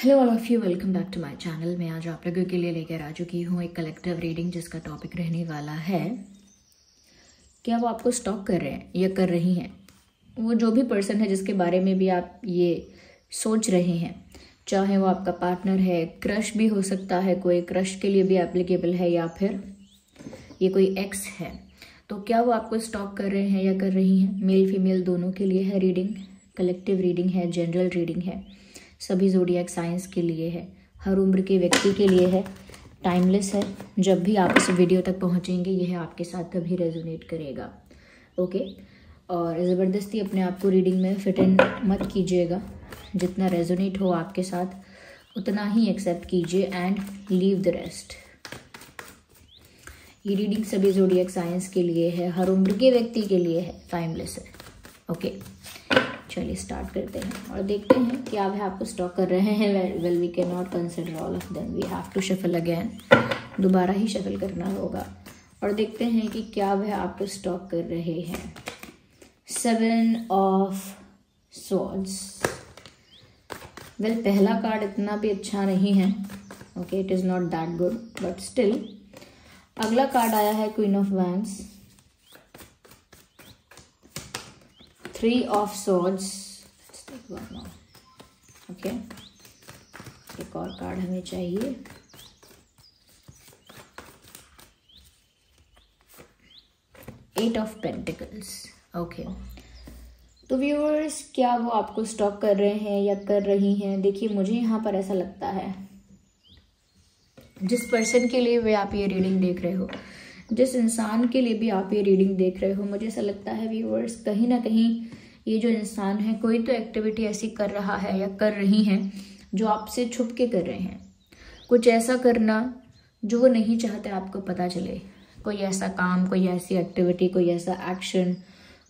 Hello all of you, welcome back to my channel. मैं आज आप लोगों के लिए लेकर आ चुकी हूँ एक कलेक्टिव रीडिंग जिसका टॉपिक रहने वाला है क्या वो आपको स्टॉक कर रहे हैं या कर रही हैं। वो जो भी पर्सन है जिसके बारे में भी आप ये सोच रहे हैं, चाहे वो आपका पार्टनर है, क्रश भी हो सकता है, कोई क्रश के लिए भी एप्लीकेबल है, या फिर ये कोई एक्स है, तो क्या वो आपको स्टॉक कर रहे हैं या कर रही हैं। मेल फीमेल दोनों के लिए है रीडिंग, कलेक्टिव रीडिंग है, जनरल रीडिंग है, सभी ज़ोडिएक साइंस के लिए है, हर उम्र के व्यक्ति के लिए है, टाइमलेस है। जब भी आप इस वीडियो तक पहुंचेंगे यह आपके साथ तभी रेजोनेट करेगा। ओके, और ज़बरदस्ती अपने आप को रीडिंग में फिट इन मत कीजिएगा। जितना रेजोनेट हो आपके साथ उतना ही एक्सेप्ट कीजिए एंड लीव द रेस्ट। ये रीडिंग सभी ज़ोडिएक साइंस के लिए है, हर उम्र के व्यक्ति के लिए है, टाइमलेस है। ओके, चलिए स्टार्ट करते हैं और देखते हैं क्या वह आपको स्टॉक कर रहे हैं। Well we can not consider all of them, we have to shuffle again. दोबारा ही शफल करना होगा और देखते हैं कि क्या वह आपको स्टॉक कर रहे हैं। 7 ऑफ स्वॉर्ड्स। वेल पहला कार्ड इतना भी अच्छा नहीं है। Okay, it is not that good, but still अगला कार्ड आया है queen of wands, 3 of swords। Let's take one more. Okay, एक और कार्ड हमें चाहिए। Eight of pentacles. ओके, तो व्यूअर्स क्या वो आपको स्टॉक कर रहे हैं या कर रही हैं। देखिए मुझे यहाँ पर ऐसा लगता है जिस पर्सन के लिए वे आप ये रीडिंग देख रहे हो, जिस इंसान के लिए भी आप ये रीडिंग देख रहे हो, मुझे ऐसा लगता है व्यूअर्स कहीं ना कहीं ये जो इंसान है कोई तो एक्टिविटी ऐसी कर रहा है या कर रही हैं जो आपसे छुप के कर रहे हैं। कुछ ऐसा करना जो वो नहीं चाहते आपको पता चले, कोई ऐसा काम, कोई ऐसी एक्टिविटी, कोई ऐसा एक्शन,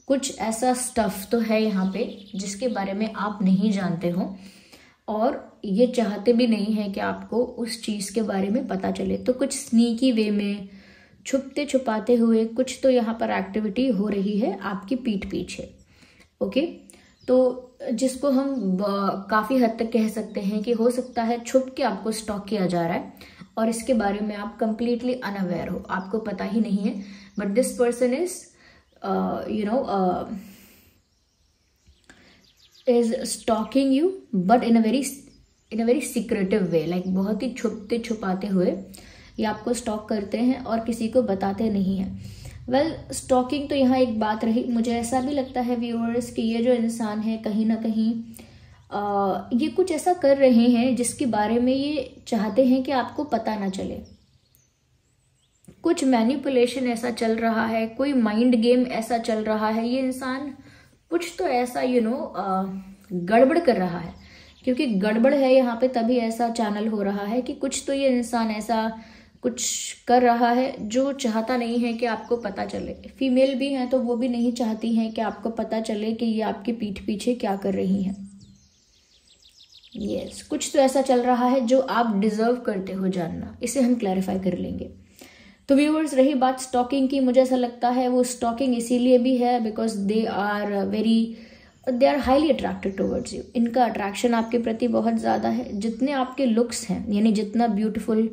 कुछ ऐसा स्टफ तो है यहाँ पे जिसके बारे में आप नहीं जानते हो और ये चाहते भी नहीं है कि आपको उस चीज़ के बारे में पता चले। तो कुछ स्नीकी वे में, छुपते छुपाते हुए कुछ तो यहाँ पर एक्टिविटी हो रही है आपकी पीठ पीछे। ओके, तो जिसको हम काफ़ी हद तक कह सकते हैं कि हो सकता है छुप के आपको स्टॉक किया जा रहा है और इसके बारे में आप कंप्लीटली अनअवेयर हो, आपको पता ही नहीं है। But this person is stalking you but in a very secretive way, like बहुत ही छुपते छुपाते हुए ये आपको स्टॉक करते हैं और किसी को बताते नहीं हैं। वेल स्टॉकिंग तो यहाँ एक बात रही। मुझे ऐसा भी लगता है व्यूअर्स कि ये जो इंसान है कहीं ना कहीं ये कुछ ऐसा कर रहे हैं जिसके बारे में ये चाहते हैं कि आपको पता ना चले। कुछ मैनिपुलेशन ऐसा चल रहा है, कोई माइंड गेम ऐसा चल रहा है। ये इंसान कुछ तो ऐसा गड़बड़ कर रहा है, क्योंकि गड़बड़ है यहाँ पे तभी ऐसा चैनल हो रहा है कि कुछ तो ये इंसान ऐसा कुछ कर रहा है जो चाहता नहीं है कि आपको पता चले। फीमेल भी हैं तो वो भी नहीं चाहती हैं कि आपको पता चले कि ये आपकी पीठ पीछे क्या कर रही हैं। यस, कुछ तो ऐसा चल रहा है जो आप डिजर्व करते हो जानना, इसे हम क्लैरिफाई कर लेंगे। तो व्यूअर्स रही बात स्टॉकिंग की, मुझे ऐसा लगता है वो स्टॉकिंग इसीलिए भी है because they are highly attracted towards you. इनका अट्रैक्शन आपके प्रति बहुत ज़्यादा है। जितने आपके लुक्स हैं, यानी जितना ब्यूटीफुल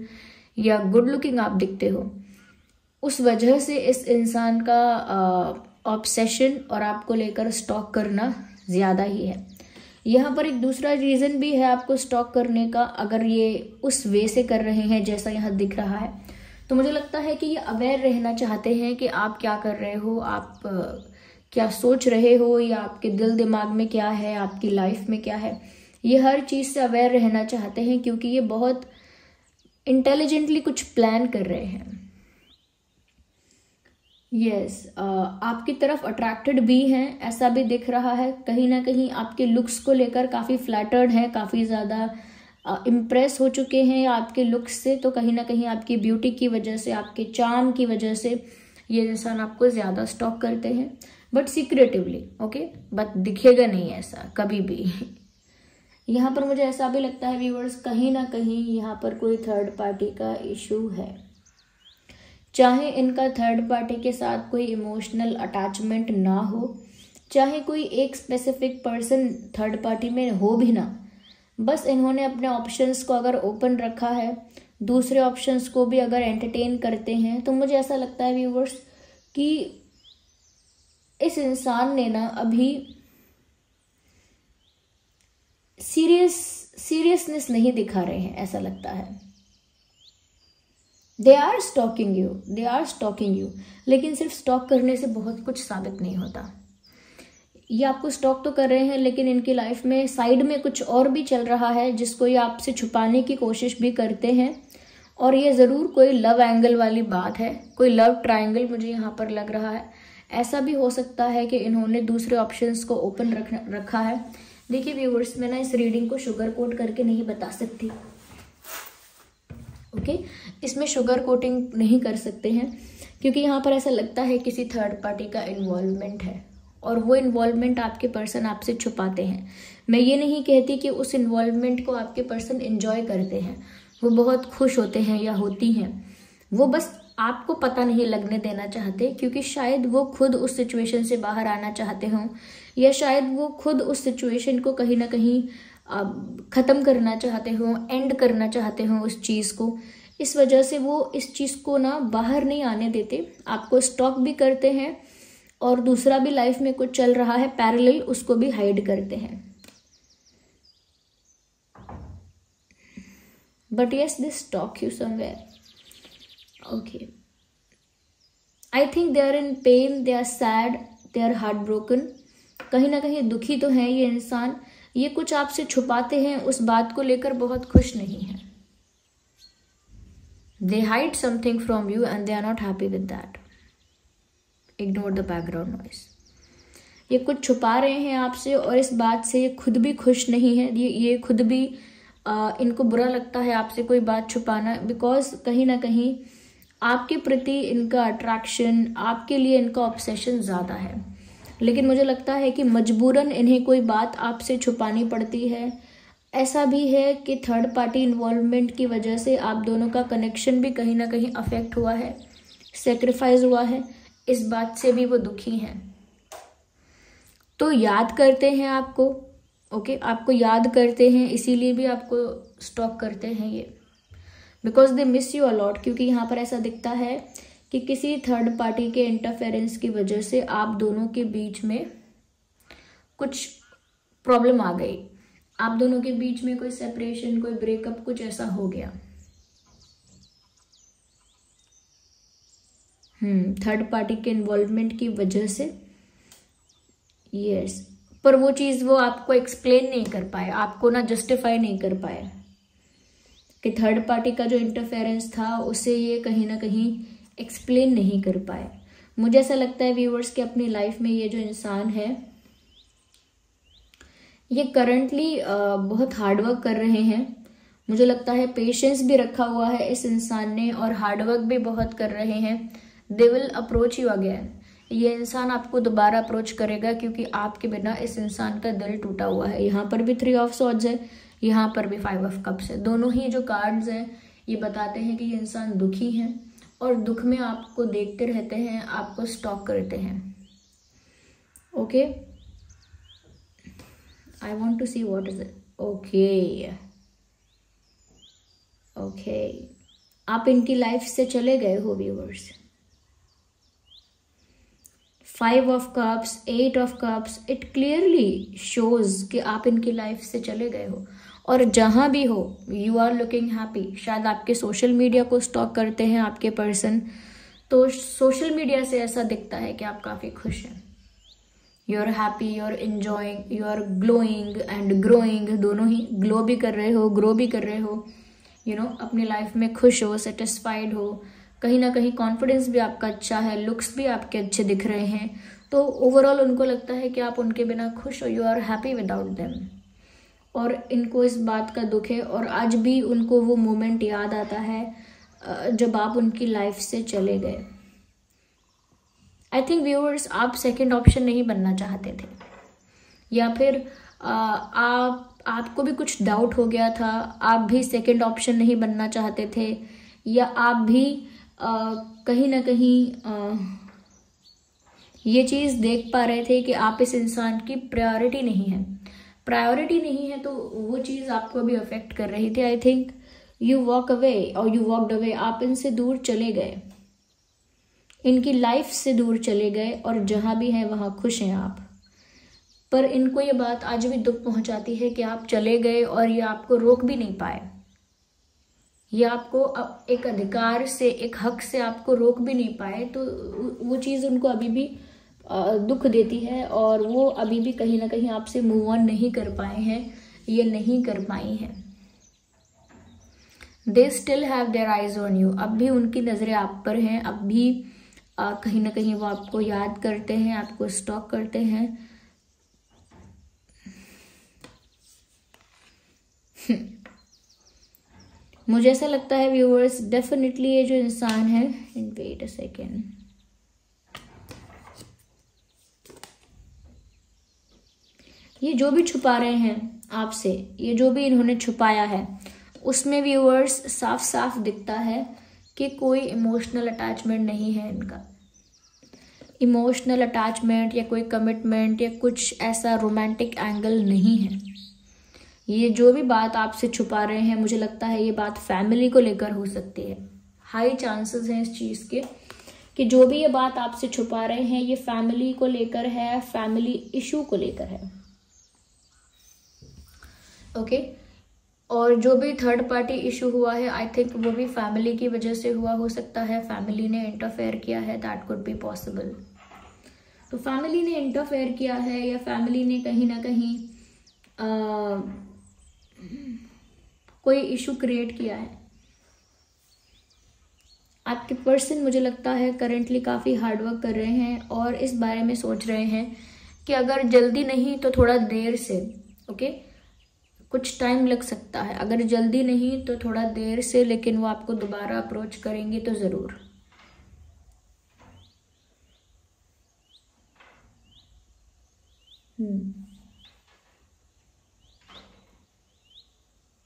या गुड लुकिंग आप दिखते हो, उस वजह से इस इंसान का ऑब्सेशन और आपको लेकर स्टॉक करना ज़्यादा ही है। यहाँ पर एक दूसरा रीज़न भी है आपको स्टॉक करने का। अगर ये उस वे से कर रहे हैं जैसा यहाँ दिख रहा है, तो मुझे लगता है कि ये अवेयर रहना चाहते हैं कि आप क्या कर रहे हो, आप क्या सोच रहे हो, या आपके दिल दिमाग में क्या है, आपकी लाइफ में क्या है। ये हर चीज़ से अवेयर रहना चाहते हैं क्योंकि ये बहुत इंटेलिजेंटली कुछ प्लान कर रहे हैं। यस, आपकी तरफ अट्रैक्टेड भी हैं, ऐसा भी दिख रहा है। कहीं ना कहीं आपके लुक्स को लेकर काफ़ी फ्लैटर्ड हैं, काफ़ी ज़्यादा इम्प्रेस हो चुके हैं आपके लुक्स से। तो कहीं ना कहीं आपकी ब्यूटी की वजह से, आपके चार्म की वजह से ये इंसान आपको ज़्यादा स्टॉक करते हैं, बट सीक्रेटिवली। ओके, बट दिखेगा नहीं ऐसा कभी भी। यहाँ पर मुझे ऐसा भी लगता है व्यूअर्स कहीं ना कहीं यहाँ पर कोई थर्ड पार्टी का इशू है। चाहे इनका थर्ड पार्टी के साथ कोई इमोशनल अटैचमेंट ना हो, चाहे कोई एक स्पेसिफिक पर्सन थर्ड पार्टी में हो भी ना, बस इन्होंने अपने ऑप्शंस को अगर ओपन रखा है, दूसरे ऑप्शंस को भी अगर एंटरटेन करते हैं, तो मुझे ऐसा लगता है व्यूवर्स कि इस इंसान ने ना अभी सीरियसनेस नहीं दिखा रहे हैं, ऐसा लगता है। दे आर स्टॉकिंग यू, लेकिन सिर्फ स्टॉक करने से बहुत कुछ साबित नहीं होता। ये आपको स्टॉक तो कर रहे हैं, लेकिन इनकी लाइफ में साइड में कुछ और भी चल रहा है जिसको ये आपसे छुपाने की कोशिश भी करते हैं। और ये ज़रूर कोई लव एंगल वाली बात है, कोई लव ट्रायंगल मुझे यहाँ पर लग रहा है। ऐसा भी हो सकता है कि इन्होंने दूसरे ऑप्शंस को ओपन रखा है। देखिए व्यूवर्स, मैं ना इस रीडिंग को शुगर कोट करके नहीं बता सकती, ओके? इसमें शुगर कोटिंग नहीं कर सकते हैं, क्योंकि यहाँ पर ऐसा लगता है किसी थर्ड पार्टी का इन्वॉल्वमेंट है, और वो इन्वॉल्वमेंट आपके पर्सन आपसे छुपाते हैं। मैं ये नहीं कहती कि उस इन्वॉल्वमेंट को आपके पर्सन एंजॉय करते हैं, वो बहुत खुश होते हैं या होती हैं, वो बस आपको पता नहीं लगने देना चाहते, क्योंकि शायद वो खुद उस सिचुएशन से बाहर आना चाहते हों, या शायद वो खुद उस सिचुएशन को कहीं ना कहीं ख़त्म करना चाहते हों, एंड करना चाहते हों उस चीज़ को। इस वजह से वो इस चीज़ को ना बाहर नहीं आने देते, आपको स्टॉक भी करते हैं, और दूसरा भी लाइफ में कुछ चल रहा है पैरेलल, उसको भी हाइड करते हैं। But yes, they stalk you somewhere, okay? I think they are in pain, they are sad, they are heart broken. कहीं ना कहीं दुखी तो हैं ये इंसान, ये कुछ आपसे छुपाते हैं, उस बात को लेकर बहुत खुश नहीं है। They hide something from you and they are not happy with that. Ignore the background noise. ये कुछ छुपा रहे हैं आपसे, और इस बात से ये खुद भी खुश नहीं है। ये खुद भी इनको बुरा लगता है आपसे कोई बात छुपाना, बिकॉज कहीं ना कहीं आपके प्रति इनका अट्रैक्शन, आपके लिए इनका ऑब्सेशन ज़्यादा है। लेकिन मुझे लगता है कि मजबूरन इन्हें कोई बात आपसे छुपानी पड़ती है। ऐसा भी है कि थर्ड पार्टी इन्वॉल्वमेंट की वजह से आप दोनों का कनेक्शन भी कहीं ना कहीं अफेक्ट हुआ है, सेक्रीफाइस हुआ है। इस बात से भी वो दुखी हैं, तो याद करते हैं आपको, ओके? आपको याद करते हैं, इसीलिए भी आपको स्टॉक करते हैं ये, because they miss you a lot. क्योंकि यहाँ पर ऐसा दिखता है कि किसी थर्ड पार्टी के इंटरफेरेंस की वजह से आप दोनों के बीच में कुछ प्रॉब्लम आ गई, आप दोनों के बीच में कोई सेपरेशन, कोई ब्रेकअप, कुछ ऐसा हो गया। थर्ड पार्टी के इन्वॉल्वमेंट की वजह से, यस। पर वो चीज़ वो आपको एक्सप्लेन नहीं कर पाए, आपको ना जस्टिफाई नहीं कर पाए कि थर्ड पार्टी का जो इंटरफेरेंस था उसे ये कहीं ना कहीं एक्सप्लेन नहीं कर पाए। मुझे ऐसा लगता है व्यूवर्स कि अपनी लाइफ में ये जो इंसान है, ये करंटली बहुत हार्डवर्क कर रहे हैं। मुझे लगता है पेशेंस भी रखा हुआ है इस इंसान ने, और हार्डवर्क भी बहुत कर रहे हैं। They will approach you again. ये इंसान आपको दोबारा अप्रोच करेगा, क्योंकि आपके बिना इस इंसान का दिल टूटा हुआ है। यहाँ पर भी 3 ऑफ सॉर्ड्स है, यहाँ पर भी 5 ऑफ कप्स है। दोनों ही जो कार्ड्स हैं ये बताते हैं कि ये इंसान दुखी हैं, और दुख में आपको देखते रहते हैं, आपको स्टॉक करते हैं, okay? I want to see what is it, okay, okay. आप इनकी लाइफ से चले गए हो viewers. 5 of cups, 8 of cups, it clearly shows कि आप इनकी लाइफ से चले गए हो, और जहां भी हो यू आर लुकिंग हैप्पी। शायद आपके सोशल मीडिया को स्टॉक करते हैं आपके पर्सन, तो सोशल मीडिया से ऐसा दिखता है कि आप काफ़ी खुश हैं। You are happy, you are enjoying, you are glowing and growing. दोनों ही ग्लो भी कर रहे हो, ग्रो भी कर रहे हो, यू नो, अपनी लाइफ में खुश हो, सेटिस्फाइड हो। कहीं ना कहीं कॉन्फिडेंस भी आपका अच्छा है, लुक्स भी आपके अच्छे दिख रहे हैं। तो ओवरऑल उनको लगता है कि आप उनके बिना खुश हो, you are happy without them. और इनको इस बात का दुख है, और आज भी उनको वो मोमेंट याद आता है जब आप उनकी लाइफ से चले गए। आई थिंक व्यूअर्स, आप सेकंड ऑप्शन नहीं बनना चाहते थे, या फिर आपको भी कुछ डाउट हो गया था, आप भी सेकंड ऑप्शन नहीं बनना चाहते थे, या आप भी कहीं ना कहीं ये चीज़ देख पा रहे थे कि आप इस इंसान की प्रायोरिटी नहीं है। प्रायोरिटी नहीं है तो वो चीज़ आपको अभी अफेक्ट कर रही थी। I think you walk away और यू वॉकड अवे, आप इनसे दूर चले गए, इनकी लाइफ से दूर चले गए और जहाँ भी हैं वहाँ खुश हैं आप। पर इनको ये बात आज भी दुख पहुंचाती है कि आप चले गए और ये आपको रोक भी नहीं पाए, ये आपको एक अधिकार से, एक हक से आपको रोक भी नहीं पाए। तो वो चीज़ उनको अभी भी दुख देती है और वो अभी भी कहीं ना कहीं आपसे मूव ऑन नहीं कर पाए हैं, ये नहीं कर पाई हैं। They still have their eyes on you, अब भी उनकी नज़रें आप पर हैं, अब भी कहीं ना कहीं वो आपको याद करते हैं, आपको स्टॉक करते हैं। मुझे ऐसा लगता है व्यूअर्स, डेफिनेटली ये जो इंसान है, वेट अ सेकेंड, ये जो भी छुपा रहे हैं आपसे, ये जो भी इन्होंने छुपाया है, उसमें व्यूअर्स साफ साफ दिखता है कि कोई इमोशनल अटैचमेंट नहीं है इनका। इमोशनल अटैचमेंट या कोई कमिटमेंट या कुछ ऐसा रोमांटिक एंगल नहीं है। ये जो भी बात आपसे छुपा रहे हैं, मुझे लगता है ये बात फैमिली को लेकर हो सकती है। हाई चांसेस हैं इस चीज़ के कि जो भी ये बात आपसे छुपा रहे हैं ये फैमिली को लेकर है, फैमिली इशू को लेकर है। ओके, और जो भी थर्ड पार्टी इशू हुआ है, आई थिंक वो भी फैमिली की वजह से हुआ हो सकता है, फैमिली ने इंटरफेयर किया है, दैट कुड बी पॉसिबल। तो फैमिली ने इंटरफेयर किया है या फैमिली ने कहीं ना कहीं कोई इशू क्रिएट किया है। आपके पर्सन मुझे लगता है करेंटली काफ़ी हार्डवर्क कर रहे हैं और इस बारे में सोच रहे हैं कि अगर जल्दी नहीं तो थोड़ा देर से, ओके, कुछ टाइम लग सकता है, अगर जल्दी नहीं तो थोड़ा देर से, लेकिन वो आपको दोबारा अप्रोच करेंगे तो ज़रूर।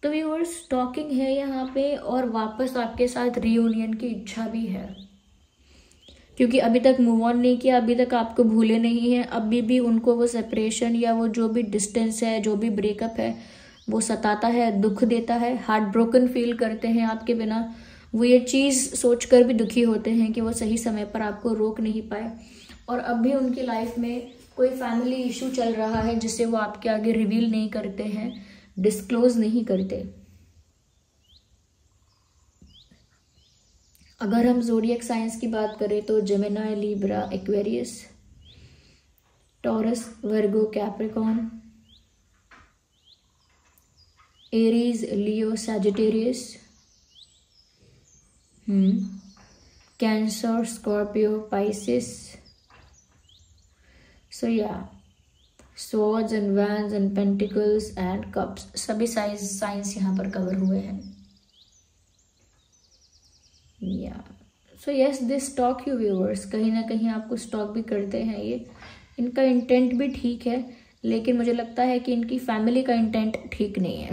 तो व्यूअर्स, स्टॉकिंग है यहाँ पे और वापस आपके साथ रीयूनियन की इच्छा भी है, क्योंकि अभी तक मूव ऑन नहीं किया, अभी तक आपको भूले नहीं हैं, अभी भी उनको वो सेपरेशन या वो जो भी डिस्टेंस है, जो भी ब्रेकअप है, वो सताता है, दुख देता है, हार्ट ब्रोकन फील करते हैं आपके बिना। वो ये चीज़ सोचकर भी दुखी होते हैं कि वो सही समय पर आपको रोक नहीं पाए। और अब भी उनकी लाइफ में कोई फैमिली इशू चल रहा है जिसे वो आपके आगे रिवील नहीं करते हैं, डिस्क्लोज नहीं करते। अगर हम ज़ोडिएक साइंस की बात करें तो जेमिनी, लिब्रा, एक्वेरियस, टॉरस, वर्गो, कैप्रिकॉर्न, एरीज, लियो, सैजिटेरियस, कैंसर, स्कॉर्पियो, पाइसिस। सो या Swords and Wands and Pentacles and Cups, सभी साइंस यहाँ पर कवर हुए हैं। या so yes, they stalk you viewers, कहीं ना कहीं आपको स्टॉक भी करते हैं ये। इनका इंटेंट भी ठीक है, लेकिन मुझे लगता है कि इनकी फैमिली का इंटेंट ठीक नहीं है।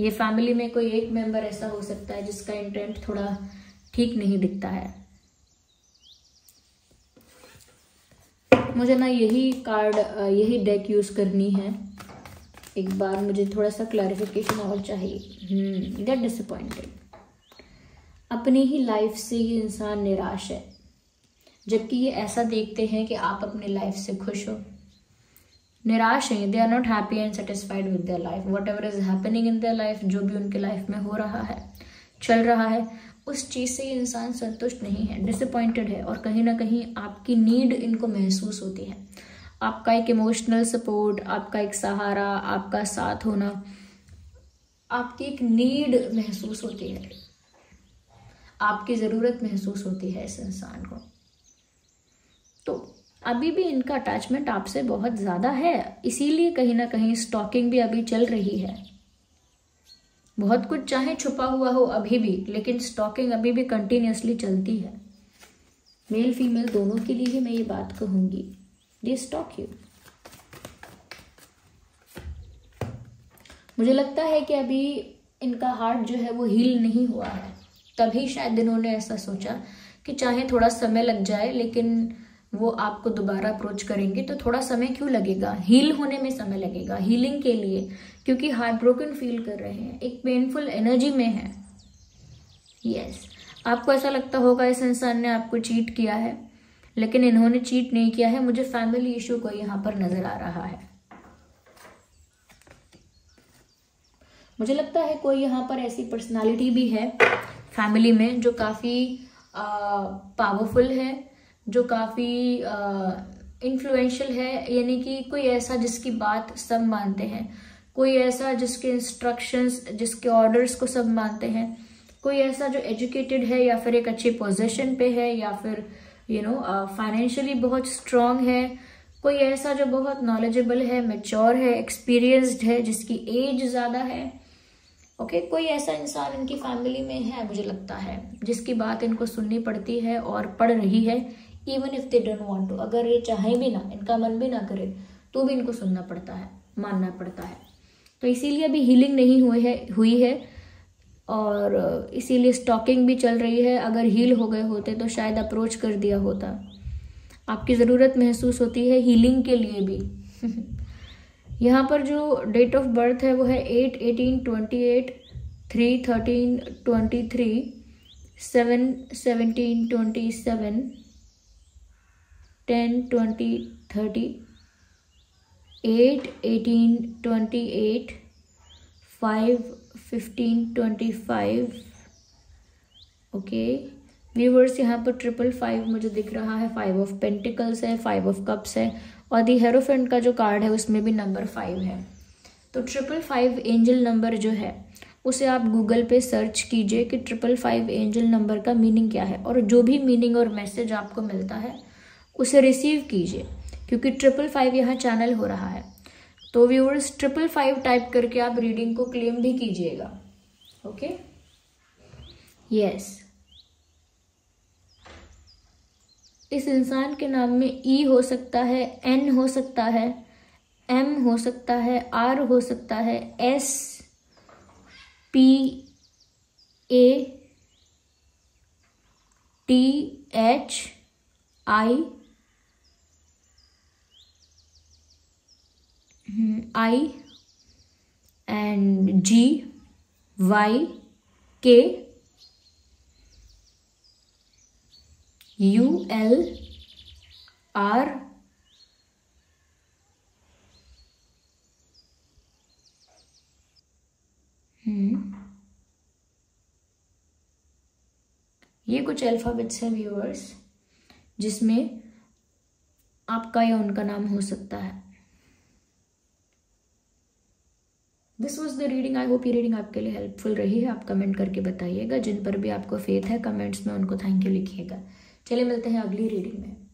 ये फैमिली में कोई एक मेंबर ऐसा हो सकता है जिसका इंटेंट थोड़ा ठीक नहीं दिखता है। मुझे ना यही कार्ड, यही डेक यूज़ करनी है। एक बार मुझे थोड़ा सा क्लैरिफिकेशन और चाहिए। गेट डिसअपॉइंटेड, अपनी ही लाइफ से ये इंसान निराश है, जबकि ये ऐसा देखते हैं कि आप अपनी लाइफ से खुश हो। निराश हैं, they are not happy and satisfied with their life. Whatever is happening in their life, जो भी उनके लाइफ में हो रहा है, चल रहा है, उस चीज़ से ये इंसान संतुष्ट नहीं है, डिसअपॉइंटेड है। और कहीं ना कहीं आपकी नीड इनको महसूस होती है, आपका एक इमोशनल सपोर्ट, आपका एक सहारा, आपका साथ होना, आपकी एक नीड महसूस होती है, आपकी ज़रूरत महसूस होती है इस इंसान को। तो अभी भी इनका अटैचमेंट आपसे बहुत ज़्यादा है, इसीलिए कहीं ना कहीं स्टॉकिंग भी अभी चल रही है। बहुत कुछ चाहे छुपा हुआ हो अभी भी, लेकिन स्टॉकिंग अभी भी कंटिन्यूसली चलती है। मेल फीमेल दोनों के लिए ही मैं ये बात कहूंगी, दे स्टॉक यू। मुझे लगता है कि अभी इनका हार्ट जो है वो हील नहीं हुआ है, तभी शायद इन्होंने ऐसा सोचा कि चाहे थोड़ा समय लग जाए, लेकिन वो आपको दोबारा अप्रोच करेंगे तो थोड़ा समय क्यों लगेगा, हील होने में समय लगेगा, हीलिंग के लिए, क्योंकि हार्ट ब्रोकन फील कर रहे हैं, एक पेनफुल एनर्जी में है। यस, आपको ऐसा लगता होगा इस इंसान ने आपको चीट किया है, लेकिन इन्होंने चीट नहीं किया है। मुझे फैमिली इशू को यहाँ पर नजर आ रहा है। मुझे लगता है कोई यहाँ पर ऐसी पर्सनालिटी भी है फैमिली में जो काफ़ी पावरफुल है, जो काफ़ी इन्फ्लुएंशियल है, यानी कि कोई ऐसा जिसकी बात सब मानते हैं, कोई ऐसा जिसके इंस्ट्रक्शंस, जिसके ऑर्डर्स को सब मानते हैं, कोई ऐसा जो एजुकेटेड है या फिर एक अच्छी पोजीशन पे है या फिर फाइनेंशियली बहुत स्ट्रांग है, कोई ऐसा जो बहुत नॉलेजेबल है, मैच्योर है, एक्सपीरियंस्ड है, जिसकी एज ज़्यादा है। ओके, कोई ऐसा इंसान इनकी फैमिली में है मुझे लगता है, जिसकी बात इनको सुननी पड़ती है और पड़ रही है, even if they don't want to. अगर ये चाहे भी ना, इनका मन भी ना करे, तो भी इनको सुनना पड़ता है, मानना पड़ता है। तो इसीलिए अभी हीलिंग नहीं हुई है और इसीलिए स्टॉकिंग भी चल रही है। अगर हील हो गए होते तो शायद अप्रोच कर दिया होता। आपकी ज़रूरत महसूस होती है हीलिंग के लिए भी। यहाँ पर जो डेट ऑफ बर्थ है वो है 8/18/28, 3/13/23, 7/17/27, 10/20/30, 8/18/28, 5/15/25। ओके व्यूवर्स, यहाँ पर 555 मुझे दिख रहा है, 5 ऑफ पेंटिकल्स है, 5 ऑफ कप्स है और दी हेरोफेंट का जो कार्ड है उसमें भी नंबर 5 है। तो 555 एंजल नंबर जो है उसे आप गूगल पे सर्च कीजिए कि 555 एंजल नंबर का मीनिंग क्या है, और जो भी मीनिंग और मैसेज आपको मिलता है उसे रिसीव कीजिए, क्योंकि 555 यहाँ चैनल हो रहा है। तो व्यूअर्स 555 टाइप करके आप रीडिंग को क्लेम भी कीजिएगा। Okay, yes. इस इंसान के नाम में ई हो सकता है, एन हो सकता है, एम हो सकता है, आर हो सकता है, S, P, A, T, H, I, I and G, Y, K, U, L, R, ये कुछ अल्फाबेट्स हैं व्यूअर्स, जिसमें आपका या उनका नाम हो सकता है। This was the reading. I hope ये रीडिंग आपके लिए हेल्पफुल रही है। आप कमेंट करके बताइएगा, जिन पर भी आपको फेथ है कमेंट्स में उनको थैंक यू लिखिएगा। चलिए मिलते हैं अगली रीडिंग में।